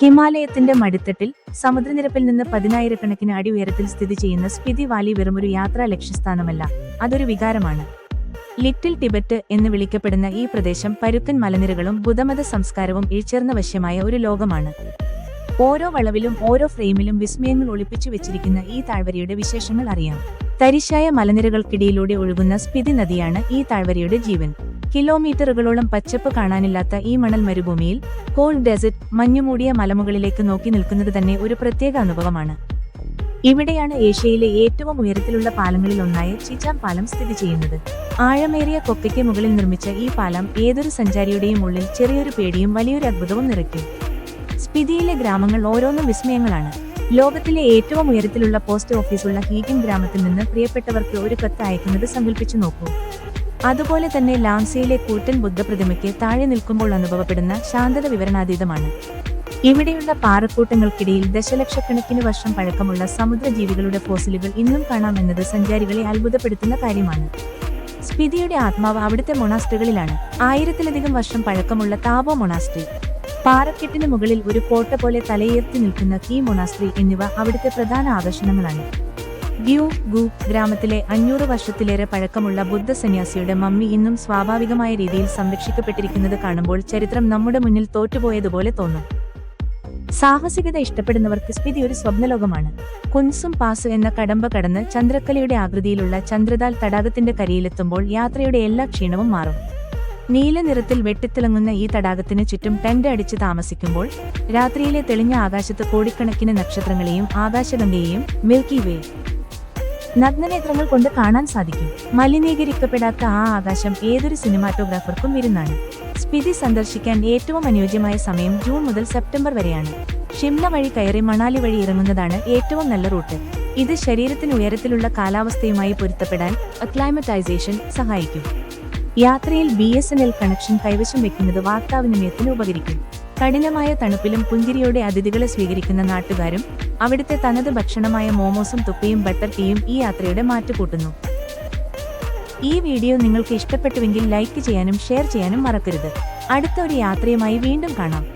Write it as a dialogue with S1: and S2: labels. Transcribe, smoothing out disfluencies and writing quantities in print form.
S1: ഹിമാലയത്തിന്റെ മടിത്തട്ടിൽ സമുദ്രനിരപ്പിൽ നിന്ന് 10,000-കണക്കിന് അടി ഉയരത്തിൽ സ്ഥിതി ചെയ്യുന്ന സ്പിതി വാലി വെറുമൊരു യാത്രാ ലക്ഷ്യസ്ഥാനമല്ല, അതൊരു വികാരമാണ്. ലിറ്റിൽ ടിബറ്റ് എന്ന് വിളിക്കപ്പെടുന്ന ഈ പ്രദേശം പരുക്കൻ മലനിരകളും ബുദ്ധമത സംസ്കാരവും ഇഴചേർന്ന വശ്യമായ ഒരു ലോകമാണ്. ഓരോ വളവിലും ഓരോ ഫ്രെയിമിലും വിസ്മയങ്ങൾ ഒളിപ്പിച്ചു വെച്ചിരിക്കുന്ന ഈ താഴ്വരയുടെ വിശേഷങ്ങൾ അറിയാം. തരിശായ മലനിരകൾക്കിടയിലൂടെ ഒഴുകുന്ന സ്പിതി നദിയാണ് ഈ താഴ്വരയുടെ ജീവൻ. കിലോമീറ്ററുകളോളം പച്ചപ്പ് കാണാനില്ലാത്ത ഈ മണൽ മരുഭൂമിയിൽ കോൾഡ് ഡെസർട്ട് മഞ്ഞുമൂടിയ മലമുകളിലേക്ക് നോക്കി നിൽക്കുന്നത് തന്നെ ഒരു പ്രത്യേക അനുഭവമാണ്. ഇവിടെയാണ് ഏഷ്യയിലെ ഏറ്റവും ഉയരത്തിലുള്ള പാലങ്ങളിൽ ഒന്നായ ചിച്ചാം പാലം സ്ഥിതി ചെയ്യുന്നത്. ആഴമേറിയ കൊക്കയ്ക്ക് മുകളിൽ നിർമ്മിച്ച ഈ പാലം ഏതൊരു സഞ്ചാരിയുടെയും ഉള്ളിൽ ചെറിയൊരു പേടിയും വലിയൊരു അത്ഭുതവും നിറയ്ക്കും. സ്പിതിയിലെ ഗ്രാമങ്ങൾ ഓരോന്നും വിസ്മയങ്ങളാണ്. ലോകത്തിലെ ഏറ്റവും ഉയരത്തിലുള്ള പോസ്റ്റ് ഓഫീസുള്ള ഹീഗിൻ ഗ്രാമത്തിൽ നിന്ന് പ്രിയപ്പെട്ടവർക്ക് ഒരു കത്ത് അയക്കുന്നത് സങ്കല്പിച്ചു നോക്കൂ. അതുപോലെ തന്നെ ലാംസയിലെ കൂറ്റൻ ബുദ്ധപ്രതിമയ്ക്ക് താഴെ നിൽക്കുമ്പോൾ അനുഭവപ്പെടുന്ന ശാന്തത വിവരണാതീതമാണ്. ഇവിടെയുള്ള പാറക്കൂട്ടങ്ങൾക്കിടയിൽ ദശലക്ഷക്കണക്കിന് വർഷം പഴക്കമുള്ള സമുദ്രജീവികളുടെ ഫോസിലുകൾ ഇന്നും കാണാമെന്നത് സഞ്ചാരികളെ അത്ഭുതപ്പെടുത്തുന്ന കാര്യമാണ്. സ്പിതിയുടെ ആത്മാവ് അവിടുത്തെ മൊണാസ്ട്രികളിലാണ്. 1000-ലധികം വർഷം പഴക്കമുള്ള താവോ മൊണാസ്ട്രി, പാറക്കെട്ടിന് മുകളിൽ ഒരു കോട്ട പോലെ തലയുയർത്തി നിൽക്കുന്ന കീ മൊണാസ്ട്രി എന്നിവ അവിടുത്തെ പ്രധാന ആകർഷണങ്ങളാണ്. ഗ്യൂ ഗു ഗ്രാമത്തിലെ 500 വർഷത്തിലേറെ പഴക്കമുള്ള ബുദ്ധ സന്യാസിയുടെ മമ്മി ഇന്നും സ്വാഭാവികമായ രീതിയിൽ സംരക്ഷിക്കപ്പെട്ടിരിക്കുന്നത് കാണുമ്പോൾ ചരിത്രം നമ്മുടെ മുന്നിൽ തോറ്റുപോയതുപോലെ തോന്നും. സാഹസികത ഇഷ്ടപ്പെടുന്നവർക്ക് സ്പിതി ഒരു സ്വപ്നലോകമാണ്. കുൻസും പാസു എന്ന കടമ്പ കടന്ന് ചന്ദ്രക്കലയുടെ ആകൃതിയിലുള്ള ചന്ദ്രതാൽ തടാകത്തിന്റെ കരയിലെത്തുമ്പോൾ യാത്രയുടെ എല്ലാ ക്ഷീണവും മാറും. നീല നിറത്തിൽ വെട്ടിത്തിളങ്ങുന്ന ഈ തടാകത്തിന് ചുറ്റും ടെന്റ് അടിച്ച് താമസിക്കുമ്പോൾ രാത്രിയിലെ തെളിഞ്ഞ ആകാശത്ത് കോടിക്കണക്കിന് നക്ഷത്രങ്ങളെയും ആകാശഗംഗയെയും മിൽക്കി വേ നഗ്നനേത്രങ്ങൾ കൊണ്ട് കാണാൻ സാധിക്കും. മലിനീകരിക്കപ്പെടാത്ത ആ ആകാശം ഏതൊരു സിനിമാറ്റോഗ്രാഫർക്കും വിരുന്നാണ്. സ്പിതി സന്ദർശിക്കാൻ ഏറ്റവും അനുയോജ്യമായ സമയം ജൂൺ മുതൽ സെപ്റ്റംബർ വരെയാണ്. ഷിംല വഴി കയറി മണാലി വഴി ഇറങ്ങുന്നതാണ് ഏറ്റവും നല്ല റൂട്ട്. ഇത് ശരീരത്തിന് ഉയരത്തിലുള്ള കാലാവസ്ഥയുമായി പൊരുത്തപ്പെടാൻ അക്ലൈമറ്റൈസേഷൻ സഹായിക്കും. യാത്രയിൽ BSNL കണക്ഷൻ കൈവശം വെക്കുന്നത് വാർത്താവിനിമയത്തിന് ഉപകരിക്കും. കഠിനമായ തണുപ്പിലും പുഞ്ചിരിയോടെ അതിഥികളെ സ്വീകരിക്കുന്ന നാട്ടുകാരും അവിടുത്തെ തനത് ഭക്ഷണമായ മോമോസും തുപ്പയും ബട്ടർ ടീയും ഈ യാത്രയുടെ മാറ്റുകൂട്ടുന്നു. ഈ വീഡിയോ നിങ്ങൾക്ക് ഇഷ്ടപ്പെട്ടുവെങ്കിൽ ലൈക്ക് ചെയ്യാനും ഷെയർ ചെയ്യാനും മറക്കരുത്. അടുത്ത ഒരു യാത്രയുമായി വീണ്ടും കാണാം.